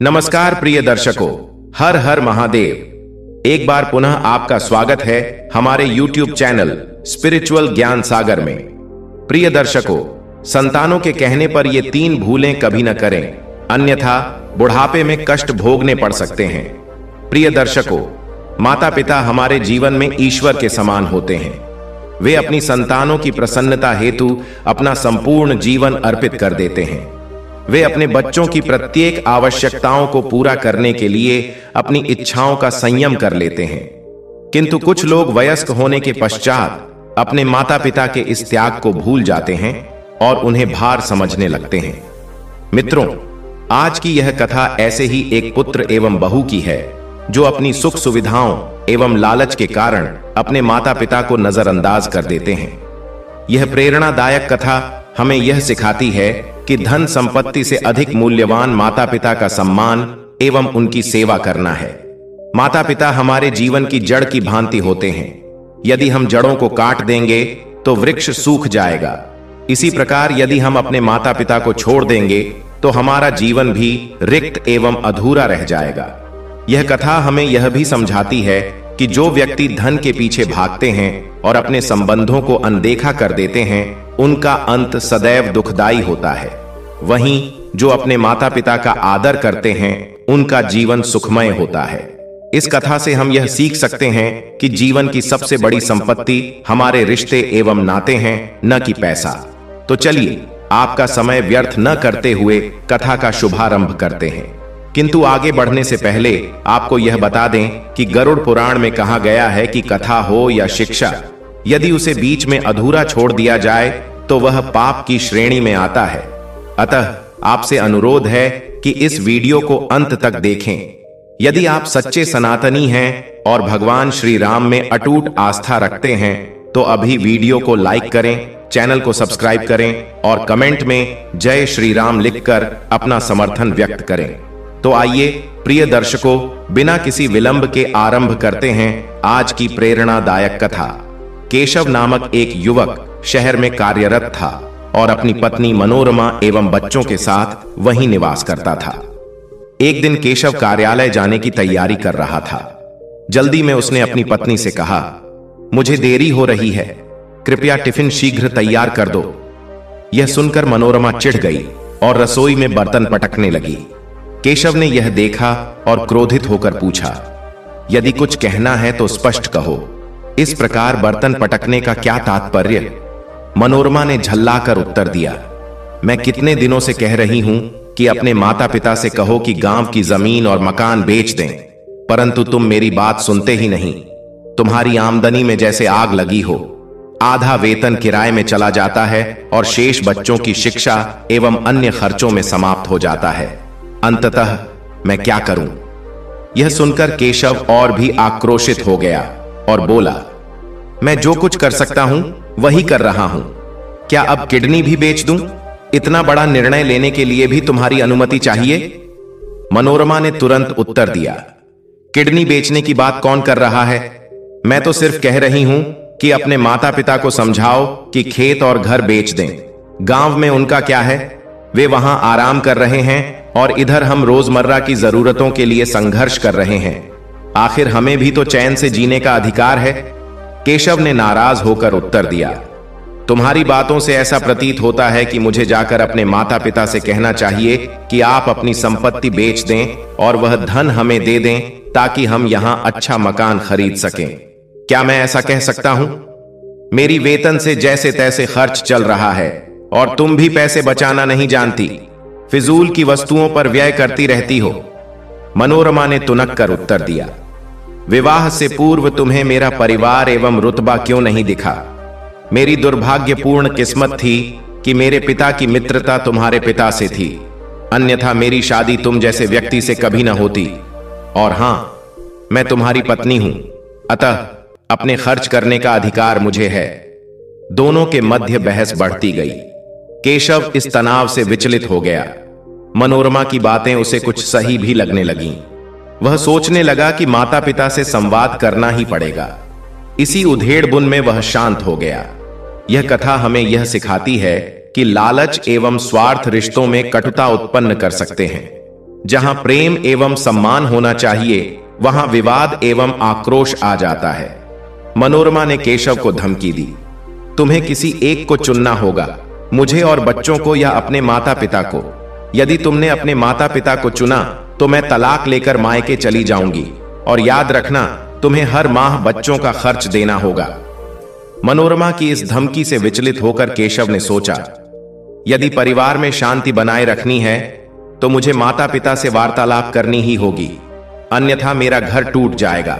नमस्कार प्रिय दर्शकों, हर हर महादेव। एक बार पुनः आपका स्वागत है हमारे YouTube चैनल स्पिरिचुअल ज्ञान सागर में। प्रिय दर्शकों, संतानों के कहने पर ये 3 भूलें कभी न करें, अन्यथा बुढ़ापे में कष्ट भोगने पड़ सकते हैं। प्रिय दर्शकों, माता पिता हमारे जीवन में ईश्वर के समान होते हैं। वे अपनी संतानों की प्रसन्नता हेतु अपना संपूर्ण जीवन अर्पित कर देते हैं। वे अपने बच्चों की प्रत्येक आवश्यकताओं को पूरा करने के लिए अपनी इच्छाओं का संयम कर लेते हैं। किंतु कुछ लोग वयस्क होने के पश्चात अपने माता पिता के इस त्याग को भूल जाते हैं और उन्हें भार समझने लगते हैं। मित्रों, आज की यह कथा ऐसे ही एक पुत्र एवं बहू की है जो अपनी सुख सुविधाओं एवं लालच के कारण अपने माता पिता को नजरअंदाज कर देते हैं। यह प्रेरणादायक कथा हमें यह सिखाती है कि धन संपत्ति से अधिक मूल्यवान माता पिता का सम्मान एवं उनकी सेवा करना है। माता पिता हमारे जीवन की जड़ की भांति होते हैं। यदि हम जड़ों को काट देंगे तो वृक्ष सूख जाएगा। इसी प्रकार यदि हम अपने माता पिता को छोड़ देंगे तो हमारा जीवन भी रिक्त एवं अधूरा रह जाएगा। यह कथा हमें यह भी समझाती है कि जो व्यक्ति धन के पीछे भागते हैं और अपने संबंधों को अनदेखा कर देते हैं, उनका अंत सदैव दुखदाई होता है। वहीं जो अपने माता पिता का आदर करते हैं, उनका जीवन सुखमय होता है। इस कथा से हम यह सीख सकते हैं कि जीवन की सबसे बड़ी संपत्ति हमारे रिश्ते एवं नाते हैं, न कि पैसा। तो चलिए, आपका समय व्यर्थ न करते हुए कथा का शुभारंभ करते हैं। किंतु आगे बढ़ने से पहले आपको यह बता दें कि गरुड़ पुराण में कहा गया है कि कथा हो या शिक्षा, यदि उसे बीच में अधूरा छोड़ दिया जाए तो वह पाप की श्रेणी में आता है। अतः आपसे अनुरोध है कि इस वीडियो को अंत तक देखें। यदि आप सच्चे सनातनी हैं और भगवान श्री राम में अटूट आस्था रखते हैं तो अभी वीडियो को लाइक करें, चैनल को सब्सक्राइब करें और कमेंट में जय श्री राम लिखकर अपना समर्थन व्यक्त करें। तो आइए प्रिय दर्शकों, बिना किसी विलंब के आरंभ करते हैं आज की प्रेरणादायक कथा। केशव नामक एक युवक शहर में कार्यरत था और अपनी पत्नी मनोरमा एवं बच्चों के साथ वहीं निवास करता था। एक दिन केशव कार्यालय जाने की तैयारी कर रहा था। जल्दी में उसने अपनी पत्नी से कहा, मुझे देरी हो रही है, कृपया टिफिन शीघ्र तैयार कर दो। यह सुनकर मनोरमा चिढ़ गई और रसोई में बर्तन पटकने लगी। केशव ने यह देखा और क्रोधित होकर पूछा, यदि कुछ कहना है तो स्पष्ट कहो, इस प्रकार बर्तन पटकने का क्या तात्पर्य? मनोरमा ने झल्लाकर उत्तर दिया, मैं कितने दिनों से कह रही हूं कि अपने माता पिता से कहो कि गांव की जमीन और मकान बेच दें, परंतु तुम मेरी बात सुनते ही नहीं। तुम्हारी आमदनी में जैसे आग लगी हो। आधा वेतन किराए में चला जाता है और शेष बच्चों की शिक्षा एवं अन्य खर्चों में समाप्त हो जाता है। अंततः मैं क्या करूं? यह सुनकर केशव और भी आक्रोशित हो गया और बोला, मैं जो कुछ कर सकता हूं वही कर रहा हूं। क्या अब किडनी भी बेच दूं? इतना बड़ा निर्णय लेने के लिए भी तुम्हारी अनुमति चाहिए? मनोरमा ने तुरंत उत्तर दिया, किडनी बेचने की बात कौन कर रहा है? मैं तो सिर्फ कह रही हूं कि अपने माता पिता को समझाओ कि खेत और घर बेच दें। गांव में उनका क्या है? वे वहां आराम कर रहे हैं और इधर हम रोजमर्रा की जरूरतों के लिए संघर्ष कर रहे हैं। आखिर हमें भी तो चैन से जीने का अधिकार है। केशव ने नाराज होकर उत्तर दिया, तुम्हारी बातों से ऐसा प्रतीत होता है कि मुझे जाकर अपने माता पिता से कहना चाहिए कि आप अपनी संपत्ति बेच दें और वह धन हमें दे दें ताकि हम यहां अच्छा मकान खरीद सकें। क्या मैं ऐसा कह सकता हूं? मेरी वेतन से जैसे तैसे खर्च चल रहा है और तुम भी पैसे बचाना नहीं जानती, फिजूल की वस्तुओं पर व्यय करती रहती हो। मनोरमा ने तुनक कर उत्तर दिया, विवाह से पूर्व तुम्हें मेरा परिवार एवं रुतबा क्यों नहीं दिखा? मेरी दुर्भाग्यपूर्ण किस्मत थी कि मेरे पिता की मित्रता तुम्हारे पिता से थी, अन्यथा मेरी शादी तुम जैसे व्यक्ति से कभी न होती। और हां, मैं तुम्हारी पत्नी हूं, अतः अपने खर्च करने का अधिकार मुझे है। दोनों के मध्य बहस बढ़ती गई। केशव इस तनाव से विचलित हो गया। मनोरमा की बातें उसे कुछ सही भी लगने लगीं। वह सोचने लगा कि माता पिता से संवाद करना ही पड़ेगा। इसी उधेड़-बुन में वह शांत हो गया। यह कथा हमें यह सिखाती है कि लालच एवं स्वार्थ रिश्तों में कटुता उत्पन्न कर सकते हैं। जहां प्रेम एवं सम्मान होना चाहिए वहां विवाद एवं आक्रोश आ जाता है। मनोरमा ने केशव को धमकी दी, तुम्हें किसी एक को चुनना होगा, मुझे और बच्चों को या अपने माता पिता को। यदि तुमने अपने माता पिता को चुना तो मैं तलाक लेकर मायके चली जाऊंगी, और याद रखना तुम्हें हर माह बच्चों का खर्च देना होगा। मनोरमा की इस धमकी से विचलित होकर केशव ने सोचा, यदि परिवार में शांति बनाए रखनी है तो मुझे माता पिता से वार्तालाप करनी ही होगी, अन्यथा मेरा घर टूट जाएगा।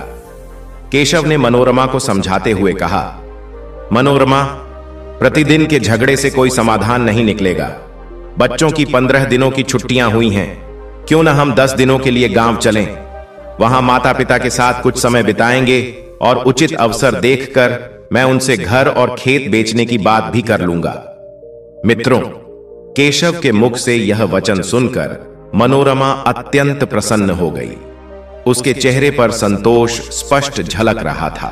केशव ने मनोरमा को समझाते हुए कहा, मनोरमा, प्रतिदिन के झगड़े से कोई समाधान नहीं निकलेगा। बच्चों की 15 दिनों की छुट्टियां हुई हैं, क्यों ना हम 10 दिनों के लिए गांव चलें। वहां माता पिता के साथ कुछ समय बिताएंगे और उचित अवसर देखकर मैं उनसे घर और खेत बेचने की बात भी कर लूंगा। मित्रों, केशव के मुख से यह वचन सुनकर मनोरमा अत्यंत प्रसन्न हो गई। उसके चेहरे पर संतोष स्पष्ट झलक रहा था।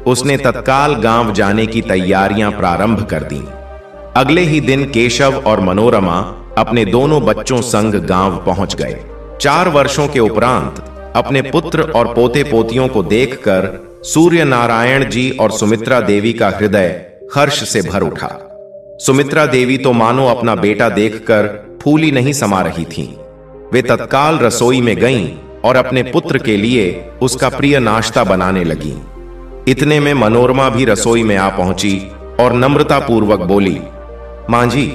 उसने तत्काल गांव जाने की तैयारियां प्रारंभ कर दी। अगले ही दिन केशव और मनोरमा अपने दोनों बच्चों संग गांव पहुंच गए। 4 वर्षों के उपरांत अपने पुत्र और पोते पोतियों को देखकर सूर्य नारायण जी और सुमित्रा देवी का हृदय हर्ष से भर उठा। सुमित्रा देवी तो मानो अपना बेटा देखकर फूली नहीं समा रही थीं। वे तत्काल रसोई में गईं और अपने पुत्र के लिए उसका प्रिय नाश्ता बनाने लगीं। इतने में मनोरमा भी रसोई में आ पहुंची और नम्रता पूर्वक बोली, मां जी,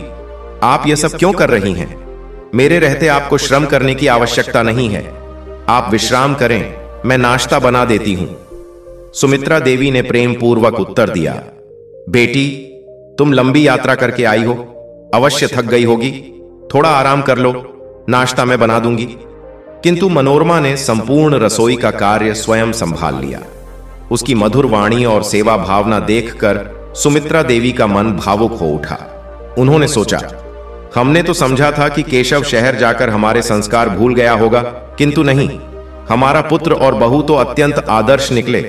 आप यह सब क्यों कर रही हैं? मेरे रहते आपको श्रम करने की आवश्यकता नहीं है। आप विश्राम करें, मैं नाश्ता बना देती हूं। सुमित्रा देवी ने प्रेम पूर्वक उत्तर दिया, बेटी, तुम लंबी यात्रा करके आई हो, अवश्य थक गई होगी, थोड़ा आराम कर लो, नाश्ता मैं बना दूंगी। किंतु मनोरमा ने संपूर्ण रसोई का कार्य स्वयं संभाल लिया। उसकी मधुर वाणी और सेवा भावना देखकर सुमित्रा देवी का मन भावुक हो उठा। उन्होंने सोचा, हमने तो समझा था कि केशव शहर जाकर हमारे संस्कार भूल गया होगा, किंतु नहीं, हमारा पुत्र और बहू तो अत्यंत आदर्श निकले।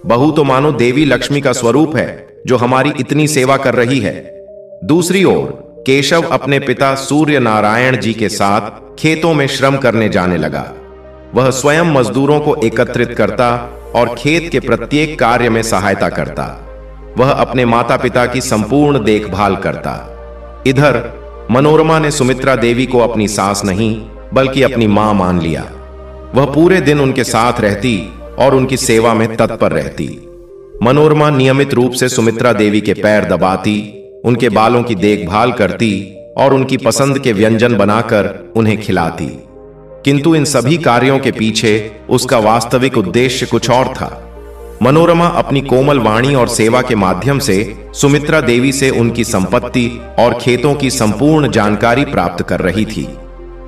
बहू तो मानो देवी लक्ष्मी का स्वरूप है जो हमारी इतनी सेवा कर रही है। दूसरी ओर केशव अपने पिता सूर्य नारायण जी के साथ खेतों में श्रम करने जाने लगा। वह स्वयं मजदूरों को एकत्रित करता और खेत के प्रत्येक कार्य में सहायता करता। वह अपने माता पिता की संपूर्ण देखभाल करता। इधर मनोरमा ने सुमित्रा देवी को अपनी सास नहीं बल्कि अपनी मां मान लिया। वह पूरे दिन उनके साथ रहती और उनकी सेवा में तत्पर रहती। मनोरमा नियमित रूप से सुमित्रा देवी के पैर दबाती, उनके बालों की देखभाल करती और उनकी पसंद के व्यंजन बनाकर उन्हें खिलाती। किंतु इन सभी कार्यों के पीछे उसका वास्तविक उद्देश्य कुछ और था। मनोरमा अपनी कोमल वाणी और सेवा के माध्यम से सुमित्रा देवी से उनकी संपत्ति और खेतों की संपूर्ण जानकारी प्राप्त कर रही थी।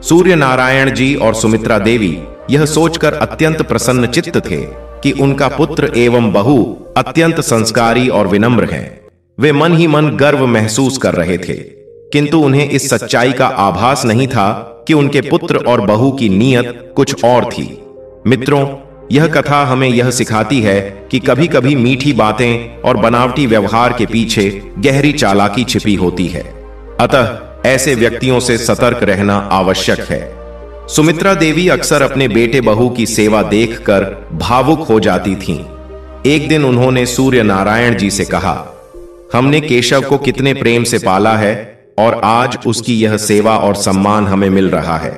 सूर्य नारायण जी और सुमित्रा देवी यह सोचकर अत्यंत प्रसन्न चित्त थे कि उनका पुत्र एवं बहू अत्यंत संस्कारी और विनम्र हैं। वे मन ही मन गर्व महसूस कर रहे थे, किंतु उन्हें इस सच्चाई का आभास नहीं था कि उनके पुत्र और बहू की नीयत कुछ और थी। मित्रों, यह कथा हमें यह सिखाती है कि कभी कभी मीठी बातें और बनावटी व्यवहार के पीछे गहरी चालाकी छिपी होती है। अतः ऐसे व्यक्तियों से सतर्क रहना आवश्यक है। सुमित्रा देवी अक्सर अपने बेटे बहू की सेवा देखकर भावुक हो जाती थीं। एक दिन उन्होंने सूर्य नारायण जी से कहा, हमने केशव को कितने प्रेम से पाला है और आज उसकी यह सेवा और सम्मान हमें मिल रहा है।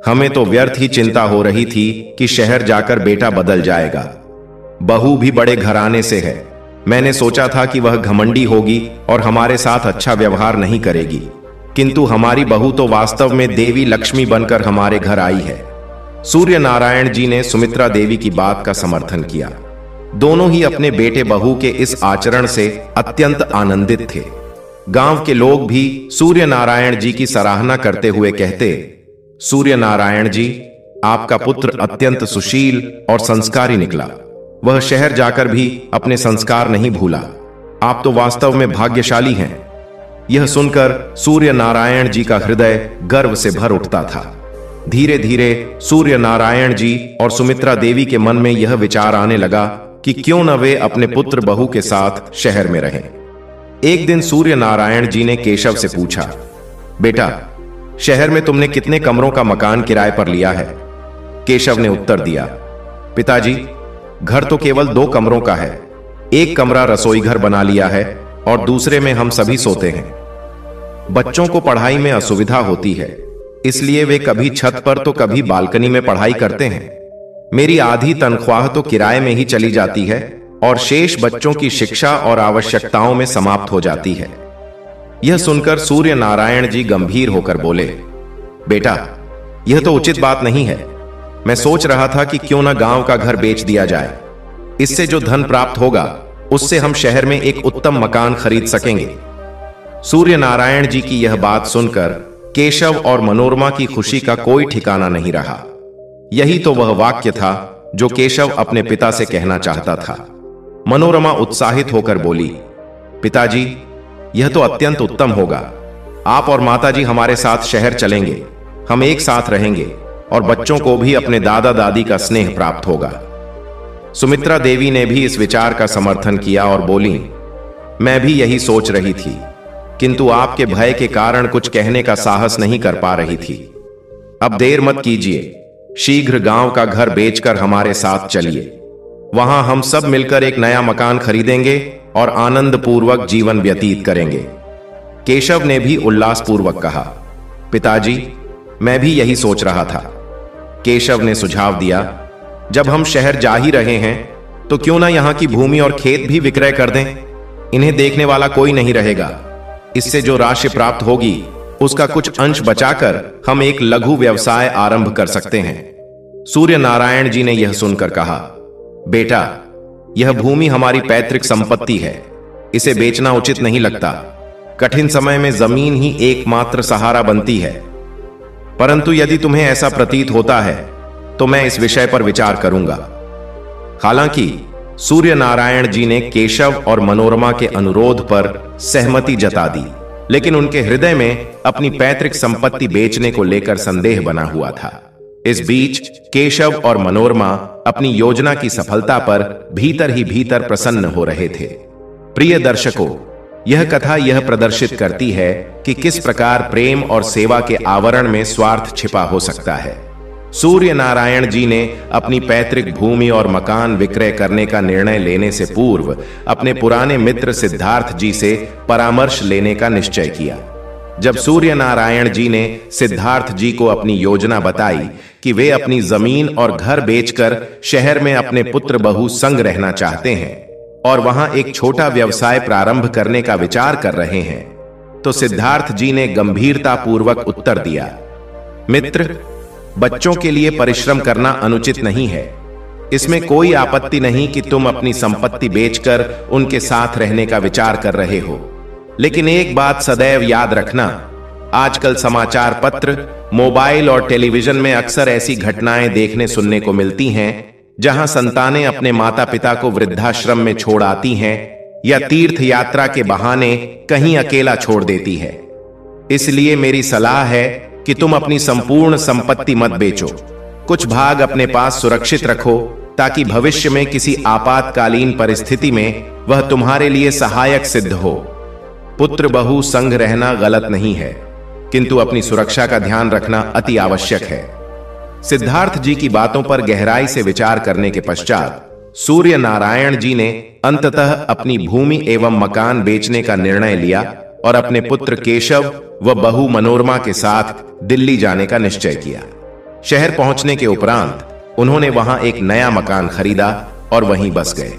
हमें तो व्यर्थ ही चिंता हो रही थी कि शहर जाकर बेटा बदल जाएगा। बहू भी बड़े घराने से है। मैंने सोचा था कि वह घमंडी होगी और हमारे साथ अच्छा व्यवहार नहीं करेगी, किंतु हमारी बहू तो वास्तव में देवी लक्ष्मी बनकर हमारे घर आई है। सूर्य नारायण जी ने सुमित्रा देवी की बात का समर्थन किया। दोनों ही अपने बेटे बहू के इस आचरण से अत्यंत आनंदित थे। गांव के लोग भी सूर्य नारायण जी की सराहना करते हुए कहते, सूर्य नारायण जी, आपका पुत्र अत्यंत सुशील और संस्कारी निकला। वह शहर जाकर भी अपने संस्कार नहीं भूला। आप तो वास्तव में भाग्यशाली हैं। यह सुनकर सूर्य नारायण जी का हृदय गर्व से भर उठता था। धीरे धीरे सूर्य नारायण जी और सुमित्रा देवी के मन में यह विचार आने लगा कि क्यों न वे अपने पुत्र बहू के साथ शहर में रहें। एक दिन सूर्य नारायण जी ने केशव से पूछा, बेटा, शहर में तुमने कितने कमरों का मकान किराए पर लिया है? केशव ने उत्तर दिया, पिताजी, घर तो केवल 2 कमरों का है। एक कमरा रसोई घर बना लिया है और दूसरे में हम सभी सोते हैं। बच्चों को पढ़ाई में असुविधा होती है, इसलिए वे कभी छत पर तो कभी बालकनी में पढ़ाई करते हैं। मेरी आधी तनख्वाह तो किराए में ही चली जाती है और शेष बच्चों की शिक्षा और आवश्यकताओं में समाप्त हो जाती है। यह सुनकर सूर्य नारायण जी गंभीर होकर बोले, बेटा, यह तो उचित बात नहीं है। मैं सोच रहा था कि क्यों न गांव का घर बेच दिया जाए। इससे जो धन प्राप्त होगा उससे हम शहर में एक उत्तम मकान खरीद सकेंगे। सूर्य नारायण जी की यह बात सुनकर केशव और मनोरमा की खुशी का कोई ठिकाना नहीं रहा। यही तो वह वाक्य था जो केशव अपने पिता से कहना चाहता था। मनोरमा उत्साहित होकर बोली, पिताजी, यह तो अत्यंत उत्तम होगा। आप और माताजी हमारे साथ शहर चलेंगे, हम एक साथ रहेंगे और बच्चों को भी अपने दादा दादी का स्नेह प्राप्त होगा। सुमित्रा देवी ने भी इस विचार का समर्थन किया और बोली, मैं भी यही सोच रही थी, किंतु आपके भय के कारण कुछ कहने का साहस नहीं कर पा रही थी। अब देर मत कीजिए, शीघ्र गांव का घर बेचकर हमारे साथ चलिए। वहां हम सब मिलकर एक नया मकान खरीदेंगे और आनंद पूर्वक जीवन व्यतीत करेंगे। केशव ने भी उल्लास पूर्वक कहा, पिताजी, मैं भी यही सोच रहा था। केशव ने सुझाव दिया, जब हम शहर जा ही रहे हैं तो क्यों ना यहां की भूमि और खेत भी विक्रय कर दें। इन्हें देखने वाला कोई नहीं रहेगा। इससे जो राशि प्राप्त होगी उसका कुछ अंश बचाकर हम एक लघु व्यवसाय आरंभ कर सकते हैं। सूर्य नारायण जी ने यह सुनकर कहा, बेटा, यह भूमि हमारी पैतृक संपत्ति है, इसे बेचना उचित नहीं लगता। कठिन समय में जमीन ही एकमात्र सहारा बनती है। परंतु यदि तुम्हें ऐसा प्रतीत होता है तो मैं इस विषय पर विचार करूंगा। हालांकि सूर्य नारायण जी ने केशव और मनोरमा के अनुरोध पर सहमति जता दी, लेकिन उनके हृदय में अपनी पैतृक संपत्ति बेचने को लेकर संदेह बना हुआ था। इस बीच केशव और मनोरमा अपनी योजना की सफलता पर भीतर ही भीतर प्रसन्न हो रहे थे। प्रिय दर्शकों, यह कथा यह प्रदर्शित करती है कि किस प्रकार प्रेम और सेवा के आवरण में स्वार्थ छिपा हो सकता है। सूर्य नारायण जी ने अपनी पैतृक भूमि और मकान विक्रय करने का निर्णय लेने से पूर्व अपने पुराने मित्र सिद्धार्थ जी से परामर्श लेने का निश्चय किया। जब सूर्य नारायण जी ने सिद्धार्थ जी को अपनी योजना बताई कि वे अपनी जमीन और घर बेचकर शहर में अपने पुत्र बहू संग रहना चाहते हैं और वहां एक छोटा व्यवसाय प्रारंभ करने का विचार कर रहे हैं, तो सिद्धार्थ जी ने गंभीरता पूर्वक उत्तर दिया, मित्र, बच्चों के लिए परिश्रम करना अनुचित नहीं है। इसमें कोई आपत्ति नहीं कि तुम अपनी संपत्ति बेचकर उनके साथ रहने का विचार कर रहे हो, लेकिन एक बात सदैव याद रखना, आजकल समाचार पत्र, मोबाइल और टेलीविजन में अक्सर ऐसी घटनाएं देखने सुनने को मिलती हैं जहां संतानें अपने माता पिता को वृद्धाश्रम में छोड़ आती हैं या तीर्थ यात्रा के बहाने कहीं अकेला छोड़ देती है। इसलिए मेरी सलाह है कि तुम अपनी संपूर्ण संपत्ति मत बेचो, कुछ भाग अपने पास सुरक्षित रखो ताकि भविष्य में किसी आपातकालीन परिस्थिति में वह तुम्हारे लिए सहायक सिद्ध हो। पुत्र बहू संग रहना गलत नहीं है, किंतु अपनी सुरक्षा का ध्यान रखना अति आवश्यक है। सिद्धार्थ जी की बातों पर गहराई से विचार करने के पश्चात सूर्य नारायण जी ने अंततः अपनी भूमि एवं मकान बेचने का निर्णय लिया और अपने पुत्र केशव व बहू मनोरमा के साथ दिल्ली जाने का निश्चय किया। शहर पहुंचने के उपरांत उन्होंने वहां एक नया मकान खरीदा और वहीं बस गए।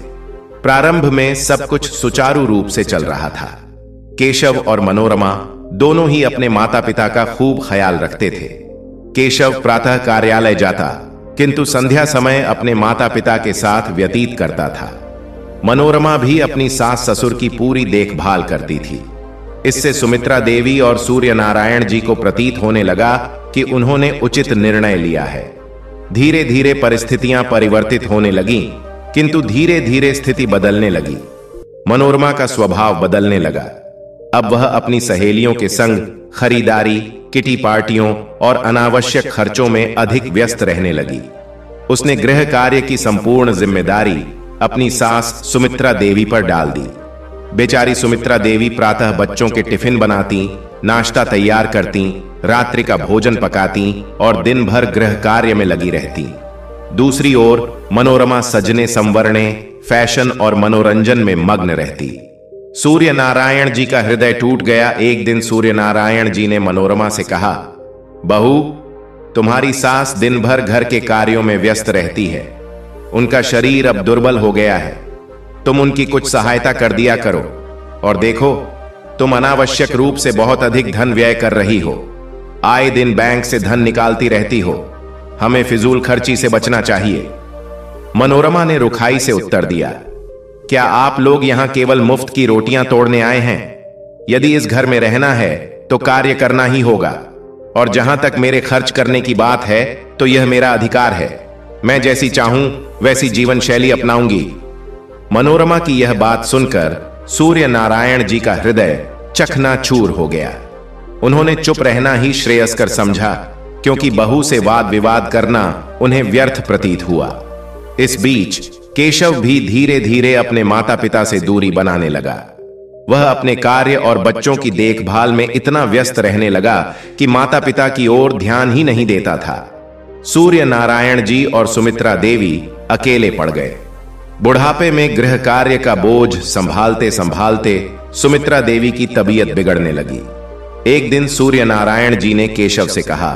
प्रारंभ में सब कुछ सुचारू रूप से चल रहा था। केशव और मनोरमा दोनों ही अपने माता पिता का खूब ख्याल रखते थे। केशव प्रातः कार्यालय जाता, किंतु संध्या समय अपने माता पिता के साथ व्यतीत करता था। मनोरमा भी अपनी सास ससुर की पूरी देखभाल करती थी। इससे सुमित्रा देवी और सूर्य नारायण जी को प्रतीत होने लगा कि उन्होंने उचित निर्णय लिया है। धीरे धीरे परिस्थितियां परिवर्तित होने लगीं, किंतु धीरे धीरे स्थिति बदलने लगी। मनोरमा का स्वभाव बदलने लगा। अब वह अपनी सहेलियों के संग खरीदारी, किटी पार्टियों और अनावश्यक खर्चों में अधिक व्यस्त रहने लगी। उसने गृह कार्य की संपूर्ण जिम्मेदारी अपनी सास सुमित्रा देवी पर डाल दी। बेचारी सुमित्रा देवी प्रातः बच्चों के टिफिन बनाती, नाश्ता तैयार करती रात्रि का भोजन पकाती और दिन भर गृह कार्य में लगी रहती। दूसरी ओर मनोरमा सजने संवरने, फैशन और मनोरंजन में मग्न रहती। सूर्य नारायण जी का हृदय टूट गया। एक दिन सूर्य नारायण जी ने मनोरमा से कहा, बहू, तुम्हारी सास दिन भर घर के कार्यों में व्यस्त रहती है। उनका शरीर अब दुर्बल हो गया है। तुम उनकी कुछ सहायता कर दिया करो। और देखो, तुम अनावश्यक रूप से बहुत अधिक धन व्यय कर रही हो। आए दिन बैंक से धन निकालती रहती हो। हमें फिजूल खर्ची से बचना चाहिए। मनोरमा ने रुखाई से उत्तर दिया, क्या आप लोग यहां केवल मुफ्त की रोटियां तोड़ने आए हैं? यदि इस घर में रहना है तो कार्य करना ही होगा। और जहां तक मेरे खर्च करने की बात है तो यह मेरा अधिकार है। मैं जैसी चाहूं वैसी जीवन शैली अपनाऊंगी। मनोरमा की यह बात सुनकर सूर्य नारायण जी का हृदय चकनाचूर हो गया। उन्होंने चुप रहना ही श्रेयस्कर समझा, क्योंकि बहू से वाद विवाद करना उन्हें व्यर्थ प्रतीत हुआ। इस बीच केशव भी धीरे धीरे अपने माता पिता से दूरी बनाने लगा। वह अपने कार्य और बच्चों की देखभाल में इतना व्यस्त रहने लगा कि माता पिता की ओर ध्यान ही नहीं देता था। सूर्य नारायण जी और सुमित्रा देवी अकेले पड़ गए। बुढ़ापे में गृह कार्य का बोझ संभालते संभालते सुमित्रा देवी की तबीयत बिगड़ने लगी। एक दिन सूर्य नारायण जी ने केशव से कहा,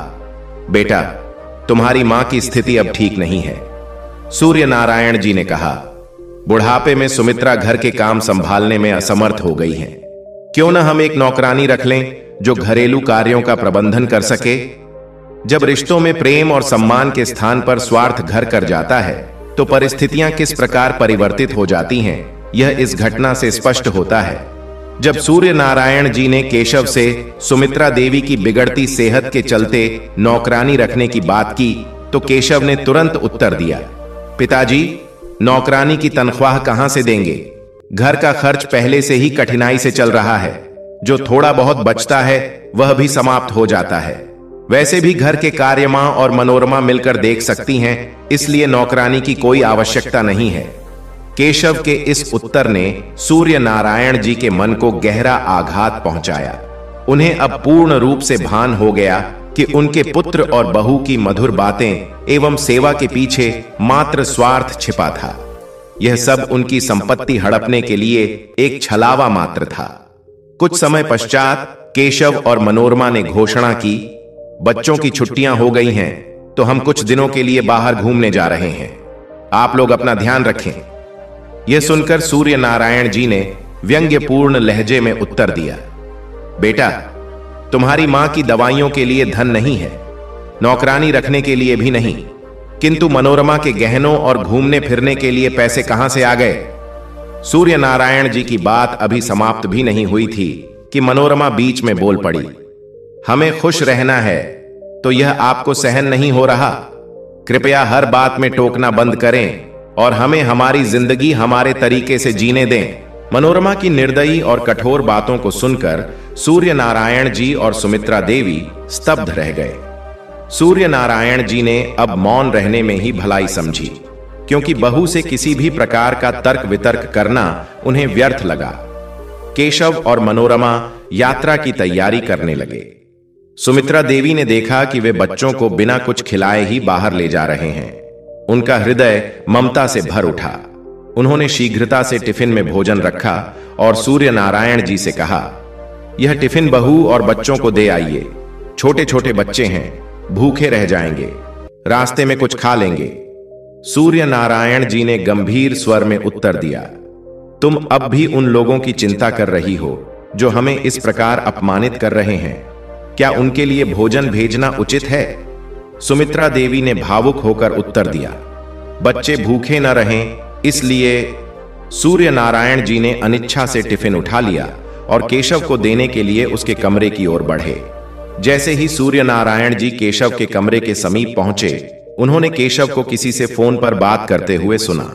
बेटा, तुम्हारी मां की स्थिति अब ठीक नहीं है। सूर्य नारायण जी ने कहा, बुढ़ापे में सुमित्रा घर के काम संभालने में असमर्थ हो गई हैं। क्यों न हम एक नौकरानी रख लें जो घरेलू कार्यों का प्रबंधन कर सके। जब रिश्तों में प्रेम और सम्मान के स्थान पर स्वार्थ घर कर जाता है तो परिस्थितियां किस प्रकार परिवर्तित हो जाती हैं, यह इस घटना से स्पष्ट होता है। जब सूर्य नारायण जी ने केशव से सुमित्रा देवी की बिगड़ती सेहत के चलते नौकरानी रखने की बात की तो केशव ने तुरंत उत्तर दिया, पिताजी, नौकरानी की तनख्वाह कहां से देंगे? घर का खर्च पहले से ही कठिनाई से चल रहा है। जो थोड़ा बहुत बचता है वह भी समाप्त हो जाता है। वैसे भी घर के कार्य मां और मनोरमा मिलकर देख सकती हैं, इसलिए नौकरानी की कोई आवश्यकता नहीं है। केशव के इस उत्तर ने सूर्य नारायण जी के मन को गहरा आघात पहुंचाया। उन्हें अब पूर्ण रूप से भान हो गया कि उनके पुत्र और बहू की मधुर बातें एवं सेवा के पीछे मात्र स्वार्थ छिपा था। यह सब उनकी संपत्ति हड़पने के लिए एक छलावा मात्र था। कुछ समय पश्चात केशव और मनोरमा ने घोषणा की, बच्चों की छुट्टियां हो गई हैं तो हम कुछ दिनों के लिए बाहर घूमने जा रहे हैं। आप लोग अपना ध्यान रखें। यह सुनकर सूर्य नारायण जी ने व्यंग्यपूर्ण लहजे में उत्तर दिया, बेटा, तुम्हारी मां की दवाइयों के लिए धन नहीं है, नौकरानी रखने के लिए भी नहीं, किंतु मनोरमा के गहनों और घूमने फिरने के लिए पैसे कहां से आ गए? सूर्य नारायण जी की बात अभी समाप्त भी नहीं हुई थी कि मनोरमा बीच में बोल पड़ी, हमें खुश रहना है तो यह आपको सहन नहीं हो रहा। कृपया हर बात में टोकना बंद करें और हमें हमारी जिंदगी हमारे तरीके से जीने दें। मनोरमा की निर्दयी और कठोर बातों को सुनकर सूर्य नारायण जी और सुमित्रा देवी स्तब्ध रह गए। सूर्य नारायण जी ने अब मौन रहने में ही भलाई समझी, क्योंकि बहू से किसी भी प्रकार का तर्क वितर्क करना उन्हें व्यर्थ लगा। केशव और मनोरमा यात्रा की तैयारी करने लगे। सुमित्रा देवी ने देखा कि वे बच्चों को बिना कुछ खिलाए ही बाहर ले जा रहे हैं। उनका हृदय ममता से भर उठा। उन्होंने शीघ्रता से टिफिन में भोजन रखा और सूर्य नारायण जी से कहा, यह टिफिन बहू और बच्चों को दे आइए। छोटे छोटे बच्चे हैं, भूखे रह जाएंगे, रास्ते में कुछ खा लेंगे। सूर्य नारायण जी ने गंभीर स्वर में उत्तर दिया, तुम अब भी उन लोगों की चिंता कर रही हो जो हमें इस प्रकार अपमानित कर रहे हैं। क्या उनके लिए भोजन भेजना उचित है? सुमित्रा देवी ने भावुक होकर उत्तर दिया, बच्चे भूखे न रहें इसलिए। सूर्य नारायण जी ने अनिच्छा से टिफिन उठा लिया और केशव को देने के लिए उसके कमरे की ओर बढ़े। जैसे ही सूर्य नारायण जी केशव के कमरे के समीप पहुंचे, उन्होंने केशव को किसी से फोन पर बात करते हुए सुना।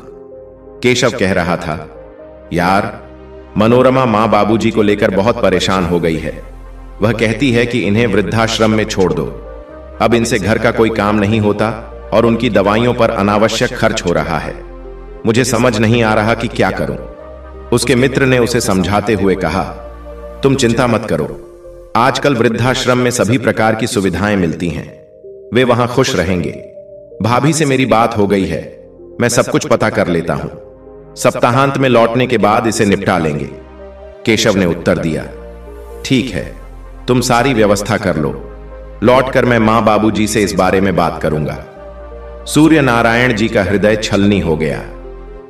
केशव कह रहा था, यार, मनोरमा मां बाबूजी को लेकर बहुत परेशान हो गई है। वह कहती है कि इन्हें वृद्धाश्रम में छोड़ दो। अब इनसे घर का कोई काम नहीं होता और उनकी दवाइयों पर अनावश्यक खर्च हो रहा है। मुझे समझ नहीं आ रहा कि क्या करूं। उसके मित्र ने उसे समझाते हुए कहा, तुम चिंता मत करो, आजकल वृद्धाश्रम में सभी प्रकार की सुविधाएं मिलती हैं। वे वहां खुश रहेंगे। भाभी से मेरी बात हो गई है, मैं सब कुछ पता कर लेता हूं। सप्ताहांत में लौटने के बाद इसे निपटा लेंगे। केशव ने उत्तर दिया। ठीक है, तुम सारी व्यवस्था कर लो। लौटकर मैं मां बाबूजी से इस बारे में बात करूंगा। सूर्य नारायण जी का हृदय छलनी हो गया।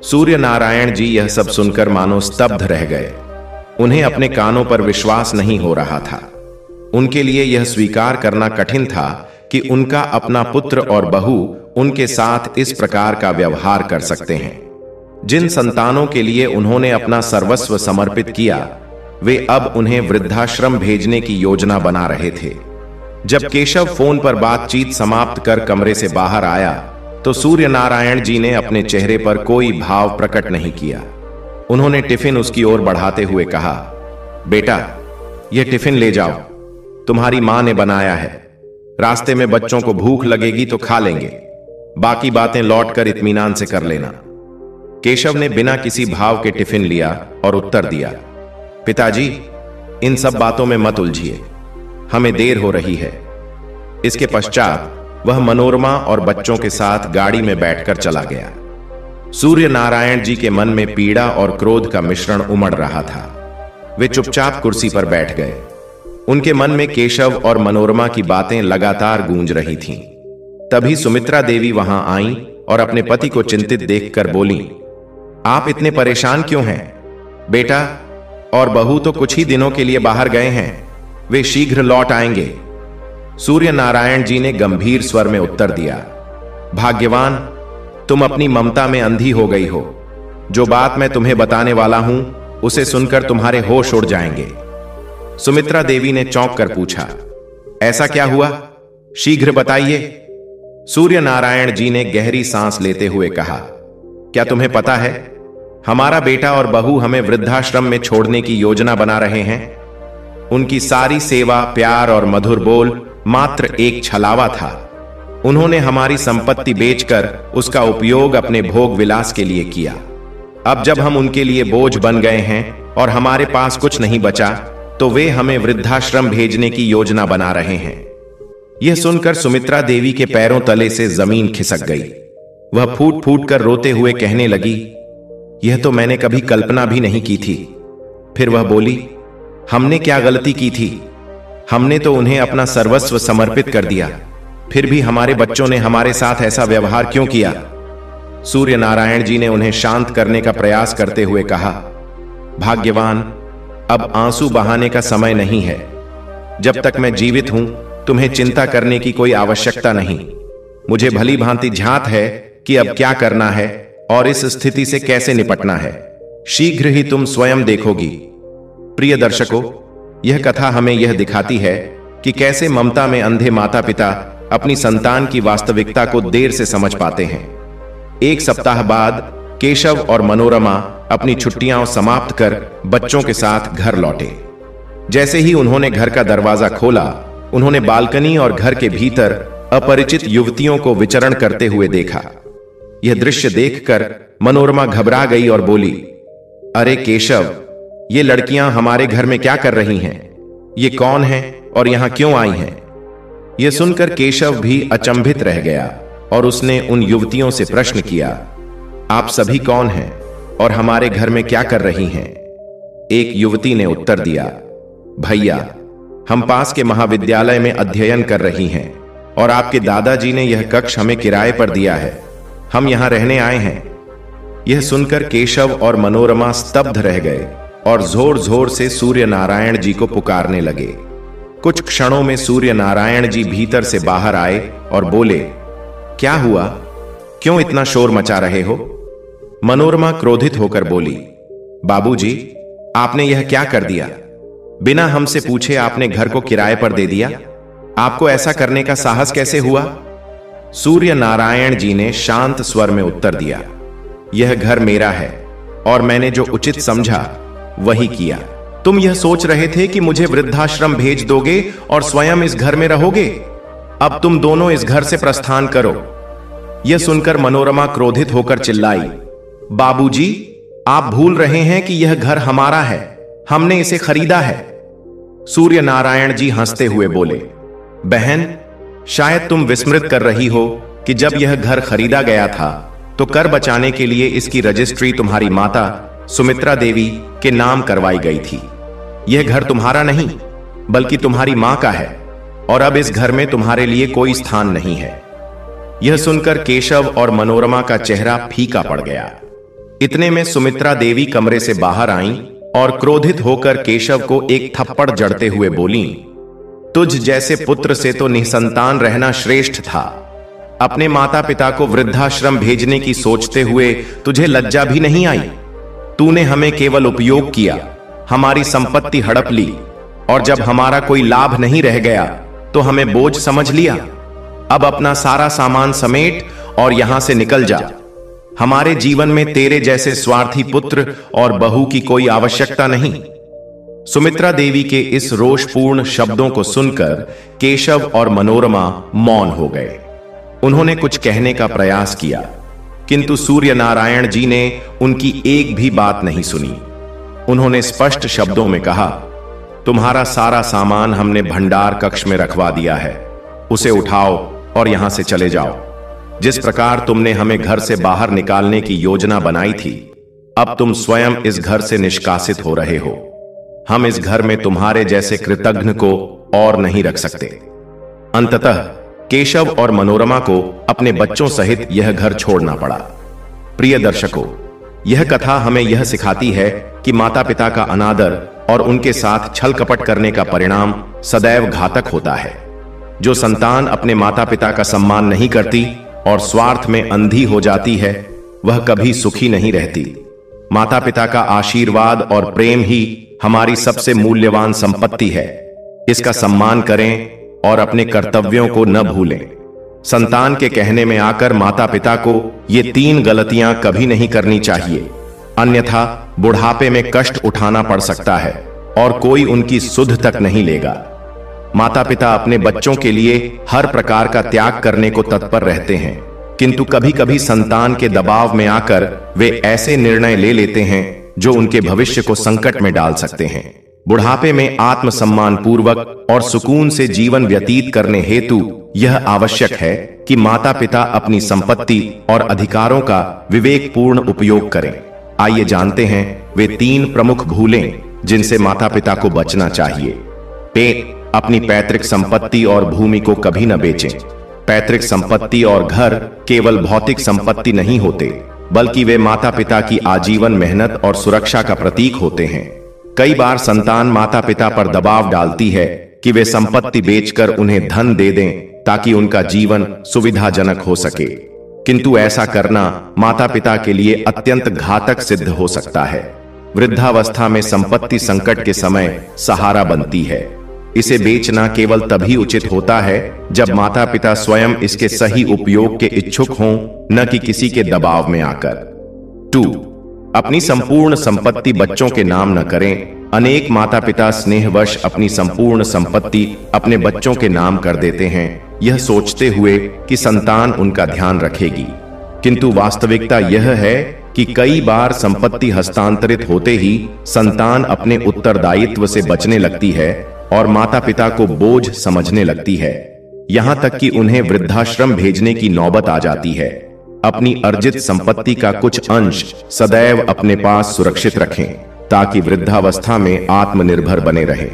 सूर्य नारायण जी यह सब सुनकर मानो स्तब्ध रह गए। उन्हें अपने कानों पर विश्वास नहीं हो रहा था। उनके लिए यह स्वीकार करना कठिन था कि उनका अपना पुत्र और बहू उनके साथ इस प्रकार का व्यवहार कर सकते हैं। जिन संतानों के लिए उन्होंने अपना सर्वस्व समर्पित किया, वे अब उन्हें वृद्धाश्रम भेजने की योजना बना रहे थे। जब केशव फोन पर बातचीत समाप्त कर कमरे से बाहर आया तो सूर्य नारायण जी ने अपने चेहरे पर कोई भाव प्रकट नहीं किया। उन्होंने टिफिन उसकी ओर बढ़ाते हुए कहा, बेटा, यह टिफिन ले जाओ, तुम्हारी मां ने बनाया है। रास्ते में बच्चों को भूख लगेगी तो खा लेंगे, बाकी बातें लौटकर इत्मीनान से कर लेना। केशव ने बिना किसी भाव के टिफिन लिया और उत्तर दिया, पिताजी, इन सब बातों में मत उलझिए, हमें देर हो रही है। इसके पश्चात वह मनोरमा और बच्चों के साथ गाड़ी में बैठकर चला गया। सूर्य नारायण जी के मन में पीड़ा और क्रोध का मिश्रण उमड़ रहा था। वे चुपचाप कुर्सी पर बैठ गए। उनके मन में केशव और मनोरमा की बातें लगातार गूंज रही थीं। तभी सुमित्रा देवी वहां आईं और अपने पति को चिंतित देखकर बोलीं, आप इतने परेशान क्यों हैं? बेटा और बहू तो कुछ ही दिनों के लिए बाहर गए हैं, वे शीघ्र लौट आएंगे। सूर्य नारायण जी ने गंभीर स्वर में उत्तर दिया, भाग्यवान, तुम अपनी ममता में अंधी हो गई हो। जो बात मैं तुम्हें बताने वाला हूं, उसे सुनकर तुम्हारे होश उड़ जाएंगे। सुमित्रा देवी ने चौंक कर पूछा, ऐसा क्या हुआ? शीघ्र बताइए। सूर्य नारायण जी ने गहरी सांस लेते हुए कहा, क्या तुम्हें पता है, हमारा बेटा और बहू हमें वृद्धाश्रम में छोड़ने की योजना बना रहे हैं। उनकी सारी सेवा, प्यार और मधुर बोल मात्र एक छलावा था। उन्होंने हमारी संपत्ति बेचकर उसका उपयोग अपने भोग विलास के लिए किया। अब जब हम उनके लिए बोझ बन गए हैं और हमारे पास कुछ नहीं बचा, तो वे हमें वृद्धाश्रम भेजने की योजना बना रहे हैं। यह सुनकर सुमित्रा देवी के पैरों तले से जमीन खिसक गई। वह फूट फूट कर रोते हुए कहने लगी, यह तो मैंने कभी कल्पना भी नहीं की थी। फिर वह बोली, हमने क्या गलती की थी? हमने तो उन्हें अपना सर्वस्व समर्पित कर दिया, फिर भी हमारे बच्चों ने हमारे साथ ऐसा व्यवहार क्यों किया? सूर्य नारायण जी ने उन्हें शांत करने का प्रयास करते हुए कहा, भाग्यवान, अब आंसू बहाने का समय नहीं है। जब तक मैं जीवित हूं, तुम्हें चिंता करने की कोई आवश्यकता नहीं। मुझे भली भांति झांत है कि अब क्या करना है और इस स्थिति से कैसे निपटना है। शीघ्र ही तुम स्वयं देखोगी। प्रिय दर्शकों, यह कथा हमें यह दिखाती है कि कैसे ममता में अंधे माता पिता अपनी संतान की वास्तविकता को देर से समझ पाते हैं। एक सप्ताह बाद केशव और मनोरमा अपनी छुट्टियां समाप्त कर बच्चों के साथ घर लौटे। जैसे ही उन्होंने घर का दरवाजा खोला, उन्होंने बालकनी और घर के भीतर अपरिचित युवतियों को विचरण करते हुए देखा। यह दृश्य देखकर मनोरमा घबरा गई और बोली, अरे केशव, ये लड़कियां हमारे घर में क्या कर रही हैं? ये कौन हैं और यहां क्यों आई हैं? यह सुनकर केशव भी अचंभित रह गया और उसने उन युवतियों से प्रश्न किया, आप सभी कौन हैं और हमारे घर में क्या कर रही हैं? एक युवती ने उत्तर दिया, भैया, हम पास के महाविद्यालय में अध्ययन कर रही हैं और आपके दादाजी ने यह कक्ष हमें किराए पर दिया है। हम यहां रहने आए हैं। यह सुनकर केशव और मनोरमा स्तब्ध रह गए और जोर जोर से सूर्य नारायण जी को पुकारने लगे। कुछ क्षणों में सूर्य नारायण जी भीतर से बाहर आए और बोले, क्या हुआ? क्यों इतना शोर मचा रहे हो? मनोरमा क्रोधित होकर बोली, बाबूजी, आपने यह क्या कर दिया? बिना हमसे पूछे आपने घर को किराए पर दे दिया। आपको ऐसा करने का साहस कैसे हुआ? सूर्य नारायण जी ने शांत स्वर में उत्तर दिया, यह घर मेरा है और मैंने जो उचित समझा वही किया। तुम यह सोच रहे थे कि मुझे वृद्धाश्रम भेज दोगे और स्वयं इस घर में रहोगे। अब तुम दोनों इस घर से प्रस्थान करो। यह सुनकर मनोरमा क्रोधित होकर चिल्लाई, बाबूजी, आप भूल रहे हैं कि यह घर हमारा है, हमने इसे खरीदा है। सूर्य नारायण जी हंसते हुए बोले, बहन, शायद तुम विस्मृत कर रही हो कि जब यह घर खरीदा गया था तो कर बचाने के लिए इसकी रजिस्ट्री तुम्हारी माता सुमित्रा देवी के नाम करवाई गई थी। यह घर तुम्हारा नहीं बल्कि तुम्हारी मां का है और अब इस घर में तुम्हारे लिए कोई स्थान नहीं है। यह सुनकर केशव और मनोरमा का चेहरा फीका पड़ गया। इतने में सुमित्रा देवी कमरे से बाहर आईं और क्रोधित होकर केशव को एक थप्पड़ जड़ते हुए बोली, तुझ जैसे पुत्र से तो निसंतान रहना श्रेष्ठ था। अपने माता पिता को वृद्धाश्रम भेजने की सोचते हुए तुझे लज्जा भी नहीं आई। तूने हमें केवल उपयोग किया, हमारी संपत्ति हड़प ली और जब हमारा कोई लाभ नहीं रह गया तो हमें बोझ समझ लिया। अब अपना सारा सामान समेट और यहां से निकल जा। हमारे जीवन में तेरे जैसे स्वार्थी पुत्र और बहू की कोई आवश्यकता नहीं। सुमित्रा देवी के इस रोषपूर्ण शब्दों को सुनकर केशव और मनोरमा मौन हो गए। उन्होंने कुछ कहने का प्रयास किया किंतु सूर्य नारायण जी ने उनकी एक भी बात नहीं सुनी। उन्होंने स्पष्ट शब्दों में कहा, तुम्हारा सारा सामान हमने भंडार कक्ष में रखवा दिया है, उसे उठाओ और यहां से चले जाओ। जिस प्रकार तुमने हमें घर से बाहर निकालने की योजना बनाई थी, अब तुम स्वयं इस घर से निष्कासित हो रहे हो। हम इस घर में तुम्हारे जैसे कृतघ्न को और नहीं रख सकते। अंततः केशव और मनोरमा को अपने बच्चों सहित यह घर छोड़ना पड़ा। प्रिय दर्शकों, यह कथा हमें यह सिखाती है कि माता पिता का अनादर और उनके साथ छल कपट करने का परिणाम सदैव घातक होता है। जो संतान अपने माता पिता का सम्मान नहीं करती और स्वार्थ में अंधी हो जाती है, वह कभी सुखी नहीं रहती। माता पिता का आशीर्वाद और प्रेम ही हमारी सबसे मूल्यवान संपत्ति है। इसका सम्मान करें और अपने कर्तव्यों को न भूलें। संतान के कहने में आकर माता पिता को ये 3 गलतियां कभी नहीं करनी चाहिए, अन्यथा बुढ़ापे में कष्ट उठाना पड़ सकता है और कोई उनकी सुध तक नहीं लेगा। माता पिता अपने बच्चों के लिए हर प्रकार का त्याग करने को तत्पर रहते हैं, किंतु कभी कभी संतान के दबाव में आकर वे ऐसे निर्णय ले लेते हैं जो उनके भविष्य को संकट में डाल सकते हैं। बुढ़ापे में आत्मसम्मान पूर्वक और सुकून से जीवन व्यतीत करने हेतु यह आवश्यक है कि माता पिता अपनी संपत्ति और अधिकारों का विवेकपूर्ण उपयोग करें। आइए जानते हैं वे 3 प्रमुख भूलें जिनसे माता पिता को बचना चाहिए। अपनी पैतृक संपत्ति और भूमि को कभी न बेचें। पैतृक संपत्ति और घर केवल भौतिक संपत्ति नहीं होते, बल्कि वे माता पिता की आजीवन मेहनत और सुरक्षा का प्रतीक होते हैं। कई बार संतान माता पिता पर दबाव डालती है कि वे संपत्ति बेचकर उन्हें धन दे दें ताकि उनका जीवन सुविधाजनक हो सके, किंतु ऐसा करना माता पिता के लिए अत्यंत घातक सिद्ध हो सकता है। वृद्धावस्था में संपत्ति संकट के समय सहारा बनती है। इसे बेचना केवल तभी उचित होता है जब माता पिता स्वयं इसके सही उपयोग के इच्छुक हों, न कि किसी के दबाव में आकर। 2. अपनी संपूर्ण संपत्ति बच्चों के नाम न करें। अनेक माता पिता स्नेहवश अपनी संपूर्ण संपत्ति अपने बच्चों के नाम कर देते हैं, यह सोचते हुए कि संतान उनका ध्यान रखेगी, किंतु वास्तविकता यह है कि कई बार संपत्ति हस्तांतरित होते ही संतान अपने उत्तरदायित्व से बचने लगती है और माता पिता को बोझ समझने लगती है। यहां तक कि उन्हें वृद्धाश्रम भेजने की नौबत आ जाती है। अपनी अर्जित संपत्ति का कुछ अंश सदैव अपने पास सुरक्षित रखें ताकि वृद्धावस्था में आत्मनिर्भर बने रहें।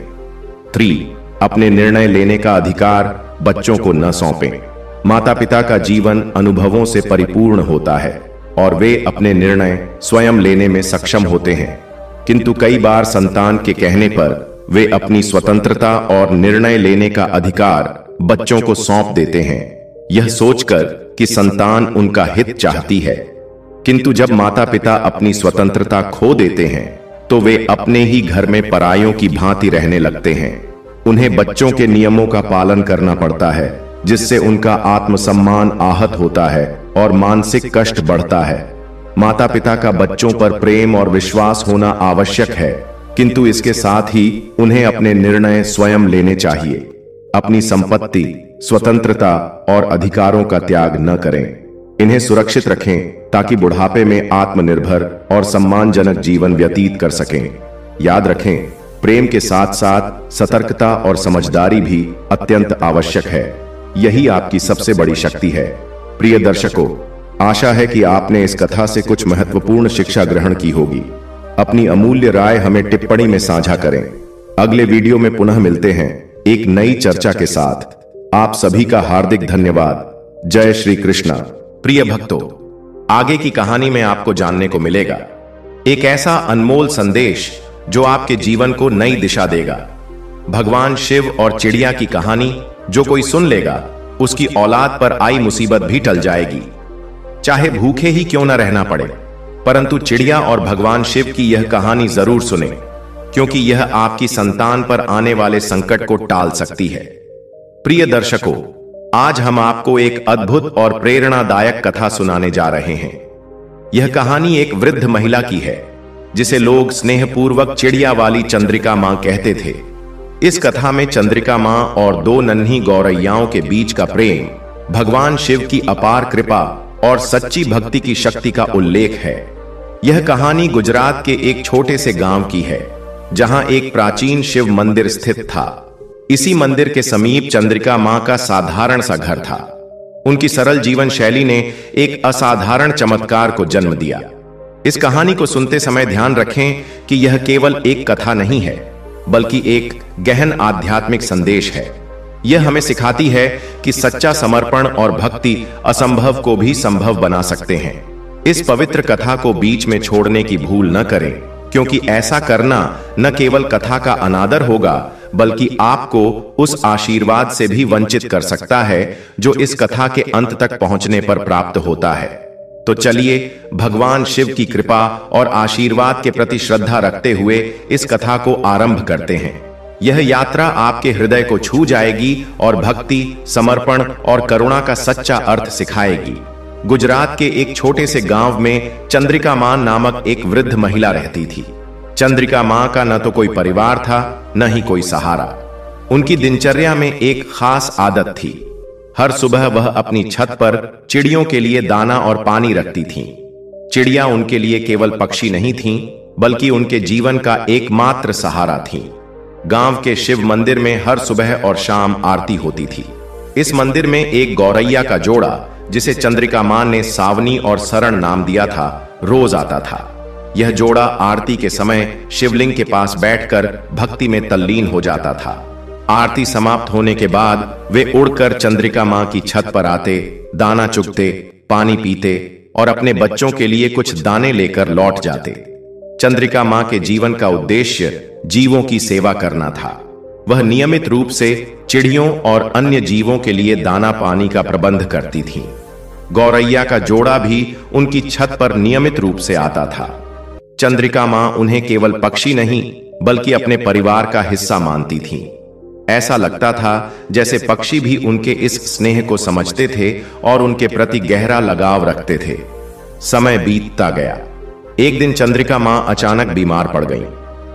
3. अपने निर्णय लेने का अधिकार बच्चों को न सौंपें। माता पिता का जीवन अनुभवों से परिपूर्ण होता है और वे अपने निर्णय स्वयं लेने में सक्षम होते हैं, किंतु कई बार संतान के कहने पर वे अपनी स्वतंत्रता और निर्णय लेने का अधिकार बच्चों को सौंप देते हैं, यह सोचकर कि संतान उनका हित चाहती है। किंतु जब माता पिता अपनी स्वतंत्रता खो देते हैं तो वे अपने ही घर में परायों की भांति रहने लगते हैं। उन्हें बच्चों के नियमों का पालन करना पड़ता है, जिससे उनका आत्मसम्मान आहत होता है और मानसिक कष्ट बढ़ता है। माता पिता का बच्चों पर प्रेम और विश्वास होना आवश्यक है, किंतु इसके साथ ही उन्हें अपने निर्णय स्वयं लेने चाहिए। अपनी संपत्ति, स्वतंत्रता और अधिकारों का त्याग न करें। इन्हें सुरक्षित रखें ताकि बुढ़ापे में आत्मनिर्भर और सम्मानजनक जीवन व्यतीत कर सकें। याद रखें, प्रेम के साथ साथ सतर्कता और समझदारी भी अत्यंत आवश्यक है। यही आपकी सबसे बड़ी शक्ति है। प्रिय दर्शकों, आशा है कि आपने इस कथा से कुछ महत्वपूर्ण शिक्षा ग्रहण की होगी। अपनी अमूल्य राय हमें टिप्पणी में साझा करें। अगले वीडियो में पुनः मिलते हैं एक नई चर्चा के साथ। आप सभी का हार्दिक धन्यवाद। जय श्री कृष्ण। प्रिय भक्तों, आगे की कहानी में आपको जानने को मिलेगा एक ऐसा अनमोल संदेश जो आपके जीवन को नई दिशा देगा। भगवान शिव और चिड़िया की कहानी जो कोई सुन लेगा, उसकी औलाद पर आई मुसीबत भी टल जाएगी, चाहे भूखे ही क्यों न रहना पड़े। परंतु चिड़िया और भगवान शिव की यह कहानी जरूर सुने, क्योंकि यह आपकी संतान पर आने वाले संकट को टाल सकती है। प्रिय दर्शकों, आज हम आपको एक अद्भुत और प्रेरणादायक कथा सुनाने जा रहे हैं। यह कहानी एक वृद्ध महिला की है, जिसे लोग स्नेहपूर्वक चिड़िया वाली चंद्रिका मां कहते थे। इस कथा में चंद्रिका मां और दो नन्ही गौरैयाओं के बीच का प्रेम, भगवान शिव की अपार कृपा और सच्ची भक्ति की शक्ति का उल्लेख है। यह कहानी गुजरात के एक छोटे से गांव की है, जहां एक प्राचीन शिव मंदिर स्थित था। इसी मंदिर के समीप चंद्रिका मां का साधारण सा घर था। उनकी सरल जीवन शैली ने एक असाधारण चमत्कार को जन्म दिया। इस कहानी को सुनते समय ध्यान रखें कि यह केवल एक कथा नहीं है, बल्कि एक गहन आध्यात्मिक संदेश है। यह हमें सिखाती है कि सच्चा समर्पण और भक्ति असंभव को भी संभव बना सकते हैं। इस पवित्र कथा को बीच में छोड़ने की भूल न करें, क्योंकि ऐसा करना न केवल कथा का अनादर होगा, बल्कि आपको उस आशीर्वाद से भी वंचित कर सकता है जो इस कथा के अंत तक पहुंचने पर प्राप्त होता है। तो चलिए भगवान शिव की कृपा और आशीर्वाद के प्रति श्रद्धा रखते हुए इस कथा को आरंभ करते हैं। यह यात्रा आपके हृदय को छू जाएगी और भक्ति, समर्पण और करुणा का सच्चा अर्थ सिखाएगी। गुजरात के एक छोटे से गांव में चंद्रिका मां नामक एक वृद्ध महिला रहती थी। चंद्रिका मां का न तो कोई परिवार था, न ही कोई सहारा। उनकी दिनचर्या में एक खास आदत थी। हर सुबह वह अपनी छत पर चिड़ियों के लिए दाना और पानी रखती थीं। चिड़िया उनके लिए केवल पक्षी नहीं थीं, बल्कि उनके जीवन का एकमात्र सहारा थीं। गांव के शिव मंदिर में हर सुबह और शाम आरती होती थी। इस मंदिर में एक गौरैया का जोड़ा, जिसे चंद्रिका मां ने सावनी और शरण नाम दिया था, रोज आता था। यह जोड़ा आरती के समय शिवलिंग के पास बैठकर भक्ति में तल्लीन हो जाता था। आरती समाप्त होने के बाद वे उड़कर चंद्रिका मां की छत पर आते, दाना चुगते, पानी पीते और अपने बच्चों के लिए कुछ दाने लेकर लौट जाते। चंद्रिका मां के जीवन का उद्देश्य जीवों की सेवा करना था। वह नियमित रूप से चिड़ियों और अन्य जीवों के लिए दाना पानी का प्रबंध करती थीं। गौरैया का जोड़ा भी उनकी छत पर नियमित रूप से आता था। चंद्रिका मां उन्हें केवल पक्षी नहीं, बल्कि अपने परिवार का हिस्सा मानती थीं। ऐसा लगता था जैसे पक्षी भी उनके इस स्नेह को समझते थे और उनके प्रति गहरा लगाव रखते थे। समय बीतता गया। एक दिन चंद्रिका मां अचानक बीमार पड़ गईं।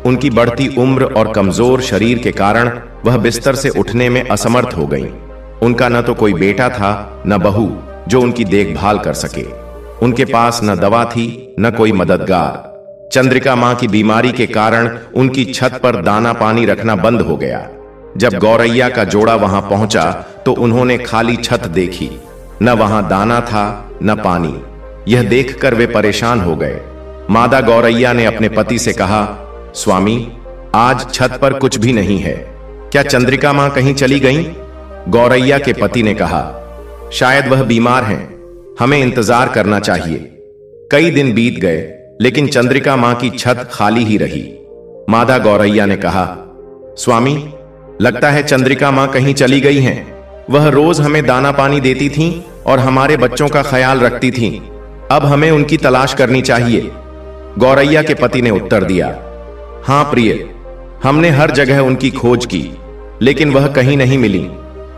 उनकी बढ़ती उम्र और कमजोर शरीर के कारण वह बिस्तर से उठने में असमर्थ हो गईं। उनका न तो कोई बेटा था, न बहू जो उनकी देखभाल कर सके। उनके पास न दवा थी, न कोई मददगार। चंद्रिका मां की बीमारी के कारण उनकी छत पर दाना पानी रखना बंद हो गया। जब गौरैया का जोड़ा वहां पहुंचा तो उन्होंने खाली छत देखी। न वहां दाना था, न पानी। यह देखकर वे परेशान हो गए। मादा गौरैया ने अपने पति से कहा, स्वामी, आज छत पर कुछ भी नहीं है। क्या चंद्रिका मां कहीं चली गईं? गौरैया के पति ने कहा, शायद वह बीमार हैं, हमें इंतजार करना चाहिए। कई दिन बीत गए, लेकिन चंद्रिका मां की छत खाली ही रही। मादा गौरैया ने कहा, स्वामी, लगता है चंद्रिका मां कहीं चली गई हैं। वह रोज हमें दाना पानी देती थीं और हमारे बच्चों का ख्याल रखती थीं। अब हमें उनकी तलाश करनी चाहिए। गौरैया के पति ने उत्तर दिया, हां प्रिय, हमने हर जगह उनकी खोज की, लेकिन वह कहीं नहीं मिली।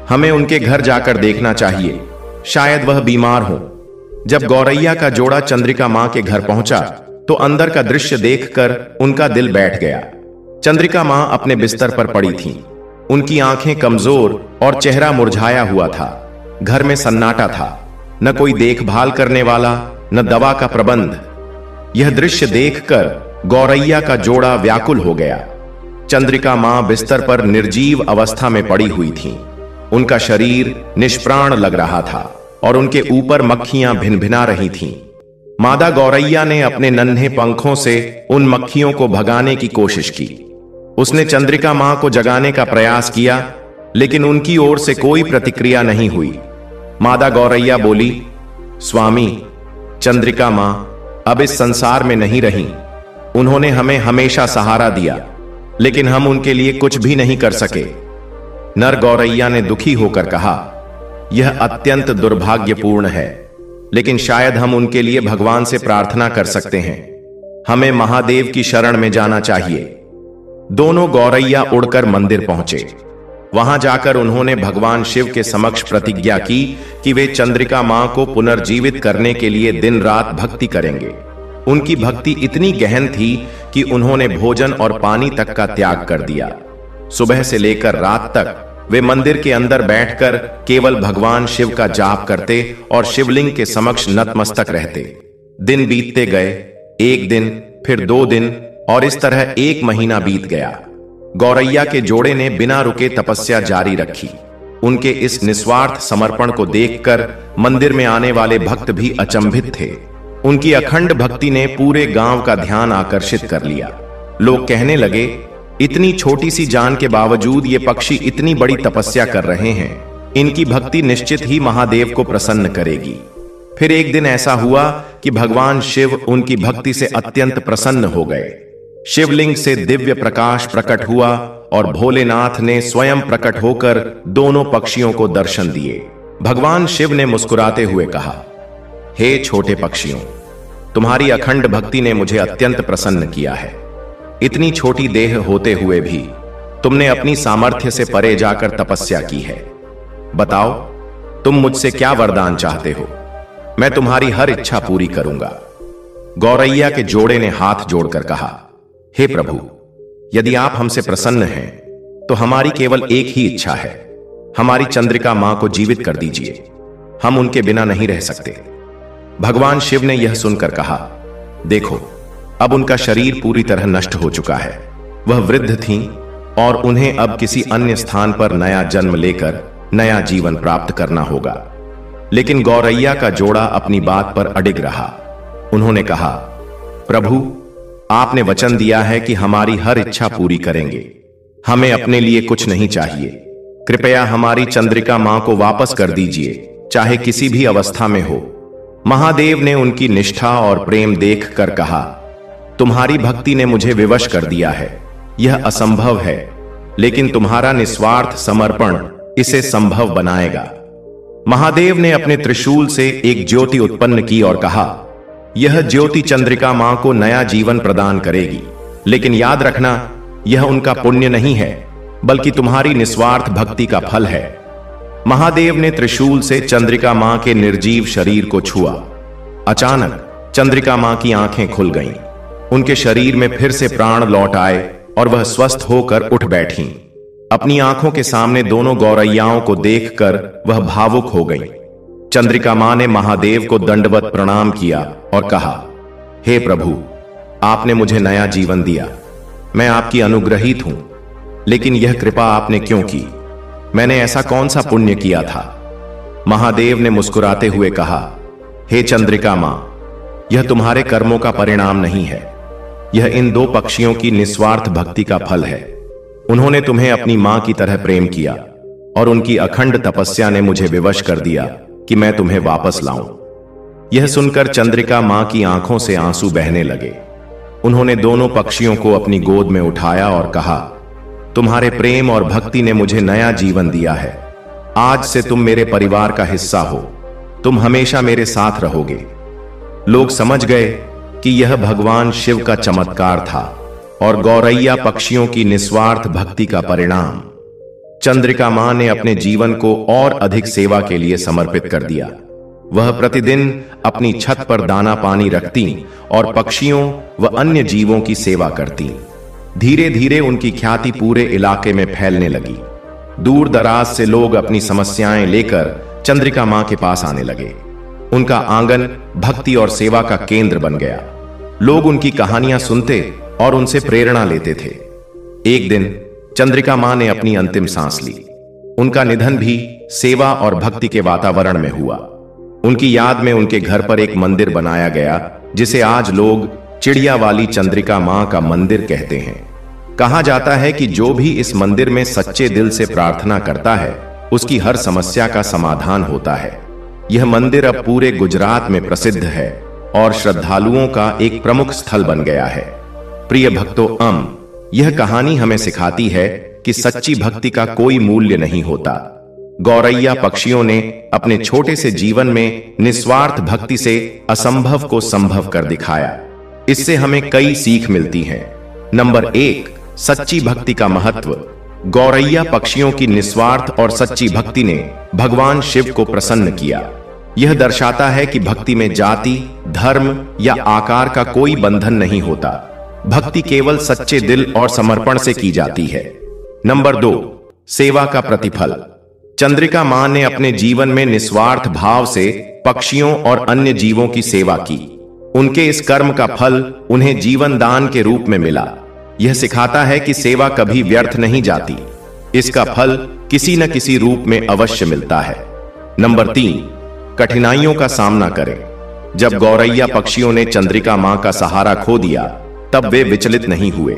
हमें उनके घर जाकर देखना चाहिए, शायद वह बीमार हो। जब गौरैया का जोड़ा चंद्रिका मां के घर पहुंचा तो अंदर का दृश्य देखकर उनका दिल बैठ गया। चंद्रिका मां अपने बिस्तर पर पड़ी थीं। उनकी आंखें कमजोर और चेहरा मुरझाया हुआ था। घर में सन्नाटा था, न कोई देखभाल करने वाला, न दवा का प्रबंध। यह दृश्य देखकर गौरैया का जोड़ा व्याकुल हो गया। चंद्रिका मां बिस्तर पर निर्जीव अवस्था में पड़ी हुई थीं। उनका शरीर निष्प्राण लग रहा था और उनके ऊपर मक्खियां भिनभिना रही थीं। मादा गौरैया ने अपने नन्हे पंखों से उन मक्खियों को भगाने की कोशिश की। उसने चंद्रिका मां को जगाने का प्रयास किया, लेकिन उनकी ओर से कोई प्रतिक्रिया नहीं हुई। मादा गौरैया बोली, स्वामी, चंद्रिका मां अब इस संसार में नहीं रहीं। उन्होंने हमें हमेशा सहारा दिया, लेकिन हम उनके लिए कुछ भी नहीं कर सके। नर गौरैया ने दुखी होकर कहा, यह अत्यंत दुर्भाग्यपूर्ण है, लेकिन शायद हम उनके लिए भगवान से प्रार्थना कर सकते हैं। हमें महादेव की शरण में जाना चाहिए। दोनों गौरैया उड़कर मंदिर पहुंचे। वहां जाकर उन्होंने भगवान शिव के समक्ष प्रतिज्ञा की कि वे चंद्रिका मां को पुनर्जीवित करने के लिए दिन रात भक्ति करेंगे। उनकी भक्ति इतनी गहन थी कि उन्होंने भोजन और पानी तक का त्याग कर दिया। सुबह से लेकर रात तक वे मंदिर के अंदर बैठकर केवल भगवान शिव का जाप करते और शिवलिंग के समक्ष नतमस्तक रहते। दिन बीतते गए, एक दिन, फिर 2 दिन, और इस तरह 1 महीना बीत गया। गौरैया के जोड़े ने बिना रुके तपस्या जारी रखी। उनके इस निस्वार्थ समर्पण को देखकर मंदिर में आने वाले भक्त भी अचंभित थे। उनकी अखंड भक्ति ने पूरे गांव का ध्यान आकर्षित कर लिया। लोग कहने लगे, इतनी छोटी सी जान के बावजूद ये पक्षी इतनी बड़ी तपस्या कर रहे हैं। इनकी भक्ति निश्चित ही महादेव को प्रसन्न करेगी। फिर एक दिन ऐसा हुआ कि भगवान शिव उनकी भक्ति से अत्यंत प्रसन्न हो गए। शिवलिंग से दिव्य प्रकाश प्रकट हुआ और भोलेनाथ ने स्वयं प्रकट होकर दोनों पक्षियों को दर्शन दिए। भगवान शिव ने मुस्कुराते हुए कहा, हे छोटे पक्षियों, तुम्हारी अखंड भक्ति ने मुझे अत्यंत प्रसन्न किया है। इतनी छोटी देह होते हुए भी तुमने अपनी सामर्थ्य से परे जाकर तपस्या की है। बताओ, तुम मुझसे क्या वरदान चाहते हो? मैं तुम्हारी हर इच्छा पूरी करूंगा। गौरैया के जोड़े ने हाथ जोड़कर कहा, हे प्रभु, यदि आप हमसे प्रसन्न हैं तो हमारी केवल एक ही इच्छा है। हमारी चंद्रिका मां को जीवित कर दीजिए। हम उनके बिना नहीं रह सकते। भगवान शिव ने यह सुनकर कहा, देखो, अब उनका शरीर पूरी तरह नष्ट हो चुका है। वह वृद्ध थीं और उन्हें अब किसी अन्य स्थान पर नया जन्म लेकर नया जीवन प्राप्त करना होगा। लेकिन गौरैया का जोड़ा अपनी बात पर अडिग रहा। उन्होंने कहा, प्रभु, आपने वचन दिया है कि हमारी हर इच्छा पूरी करेंगे। हमें अपने लिए कुछ नहीं चाहिए। कृपया हमारी चंद्रिका मां को वापस कर दीजिए, चाहे किसी भी अवस्था में हो। महादेव ने उनकी निष्ठा और प्रेम देखकर कहा, तुम्हारी भक्ति ने मुझे विवश कर दिया है। यह असंभव है, लेकिन तुम्हारा निस्वार्थ समर्पण इसे संभव बनाएगा। महादेव ने अपने त्रिशूल से एक ज्योति उत्पन्न की और कहा, यह ज्योति चंद्रिका मां को नया जीवन प्रदान करेगी। लेकिन याद रखना, यह उनका पुण्य नहीं है, बल्कि तुम्हारी निस्वार्थ भक्ति का फल है। महादेव ने त्रिशूल से चंद्रिका मां के निर्जीव शरीर को छुआ। अचानक चंद्रिका मां की आंखें खुल गईं। उनके शरीर में फिर से प्राण लौट आए और वह स्वस्थ होकर उठ बैठीं। अपनी आंखों के सामने दोनों गौरैयाओं को देखकर वह भावुक हो गईं। चंद्रिका मां ने महादेव को दंडवत प्रणाम किया और कहा, हे प्रभु, आपने मुझे नया जीवन दिया। मैं आपकी अनुग्रहित हूं, लेकिन यह कृपा आपने क्यों की? मैंने ऐसा कौन सा पुण्य किया था? महादेव ने मुस्कुराते हुए कहा, हे चंद्रिका मां, यह तुम्हारे कर्मों का परिणाम नहीं है। यह इन 2 पक्षियों की निस्वार्थ भक्ति का फल है। उन्होंने तुम्हें अपनी मां की तरह प्रेम किया और उनकी अखंड तपस्या ने मुझे विवश कर दिया कि मैं तुम्हें वापस लाऊं। यह सुनकर चंद्रिका मां की आंखों से आंसू बहने लगे। उन्होंने दोनों पक्षियों को अपनी गोद में उठाया और कहा, तुम्हारे प्रेम और भक्ति ने मुझे नया जीवन दिया है। आज से तुम मेरे परिवार का हिस्सा हो। तुम हमेशा मेरे साथ रहोगे। लोग समझ गए कि यह भगवान शिव का चमत्कार था और गौरैया पक्षियों की निस्वार्थ भक्ति का परिणाम। चंद्रिका मां ने अपने जीवन को और अधिक सेवा के लिए समर्पित कर दिया। वह प्रतिदिन अपनी छत पर दाना पानी रखती और पक्षियों व अन्य जीवों की सेवा करती। धीरे धीरे उनकी ख्याति पूरे इलाके में फैलने लगी। दूर दराज से लोग अपनी समस्याएं लेकर चंद्रिका मां के पास आने लगे। उनका आंगन भक्ति और सेवा का केंद्र बन गया। लोग उनकी कहानियां सुनते और उनसे प्रेरणा लेते थे। एक दिन चंद्रिका मां ने अपनी अंतिम सांस ली। उनका निधन भी सेवा और भक्ति के वातावरण में हुआ। उनकी याद में उनके घर पर एक मंदिर बनाया गया, जिसे आज लोग चिड़िया वाली चंद्रिका मां का मंदिर कहते हैं। कहा जाता है कि जो भी इस मंदिर में सच्चे दिल से प्रार्थना करता है, उसकी हर समस्या का समाधान होता है। यह मंदिर अब पूरे गुजरात में प्रसिद्ध है और श्रद्धालुओं का एक प्रमुख स्थल बन गया है। प्रिय भक्तों, यह कहानी हमें सिखाती है कि सच्ची भक्ति का कोई मूल्य नहीं होता। गौरैया पक्षियों ने अपने छोटे से जीवन में निस्वार्थ भक्ति से असंभव को संभव कर दिखाया। इससे हमें कई सीख मिलती हैं। नंबर 1, सच्ची भक्ति का महत्व। गौरैया पक्षियों की निस्वार्थ और सच्ची भक्ति ने भगवान शिव को प्रसन्न किया। यह दर्शाता है कि भक्ति में जाति, धर्म या आकार का कोई बंधन नहीं होता। भक्ति केवल सच्चे दिल और समर्पण से की जाती है। नंबर 2, सेवा का प्रतिफल। चंद्रिका मां ने अपने जीवन में निस्वार्थ भाव से पक्षियों और अन्य जीवों की सेवा की। उनके इस कर्म का फल उन्हें जीवन दान के रूप में मिला। यह सिखाता है कि सेवा कभी व्यर्थ नहीं जाती, इसका फल किसी न किसी रूप में अवश्य मिलता है। नंबर 3, कठिनाइयों का सामना करें। जब गौरैया पक्षियों ने चंद्रिका मां का सहारा खो दिया, तब वे विचलित नहीं हुए।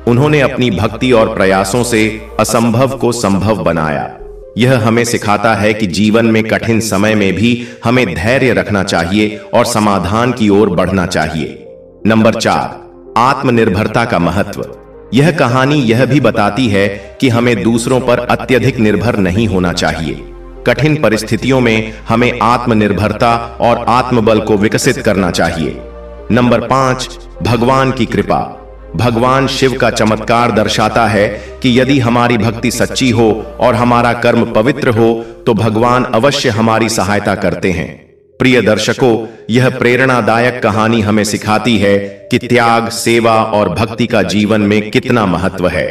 उन्होंने अपनी भक्ति और प्रयासों से असंभव को संभव बनाया। यह हमें सिखाता है कि जीवन में कठिन समय में भी हमें धैर्य रखना चाहिए और समाधान की ओर बढ़ना चाहिए। नंबर 4, आत्मनिर्भरता का महत्व। यह कहानी यह भी बताती है कि हमें दूसरों पर अत्यधिक निर्भर नहीं होना चाहिए। कठिन परिस्थितियों में हमें आत्मनिर्भरता और आत्मबल को विकसित करना चाहिए। नंबर 5, भगवान की कृपा। भगवान शिव का चमत्कार दर्शाता है कि यदि हमारी भक्ति सच्ची हो और हमारा कर्म पवित्र हो, तो भगवान अवश्य हमारी सहायता करते हैं। प्रिय दर्शकों, यह प्रेरणादायक कहानी हमें सिखाती है कि त्याग, सेवा और भक्ति का जीवन में कितना महत्व है।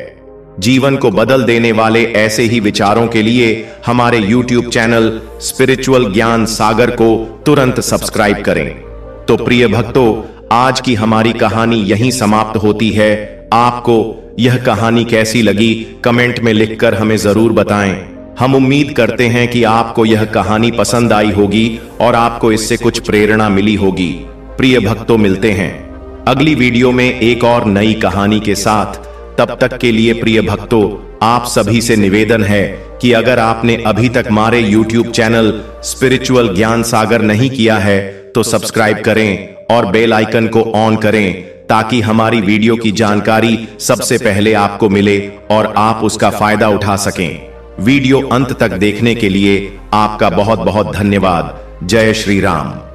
जीवन को बदल देने वाले ऐसे ही विचारों के लिए हमारे YouTube चैनल स्पिरिचुअल ज्ञान सागर को तुरंत सब्सक्राइब करें। तो प्रिय भक्तों, आज की हमारी कहानी यहीं समाप्त होती है। आपको यह कहानी कैसी लगी, कमेंट में लिखकर हमें जरूर बताएं। हम उम्मीद करते हैं कि आपको यह कहानी पसंद आई होगी और आपको इससे कुछ प्रेरणा मिली होगी। प्रिय भक्तों, मिलते हैं अगली वीडियो में एक और नई कहानी के साथ। तब तक के लिए प्रिय भक्तों, आप सभी से निवेदन है कि अगर आपने अभी तक हमारे YouTube चैनल स्पिरिचुअल ज्ञान सागर नहीं किया है, तो सब्सक्राइब करें और बेल आइकन को ऑन करें, ताकि हमारी वीडियो की जानकारी सबसे पहले आपको मिले और आप उसका फायदा उठा सकें। वीडियो अंत तक देखने के लिए आपका बहुत बहुत धन्यवाद। जय श्री राम।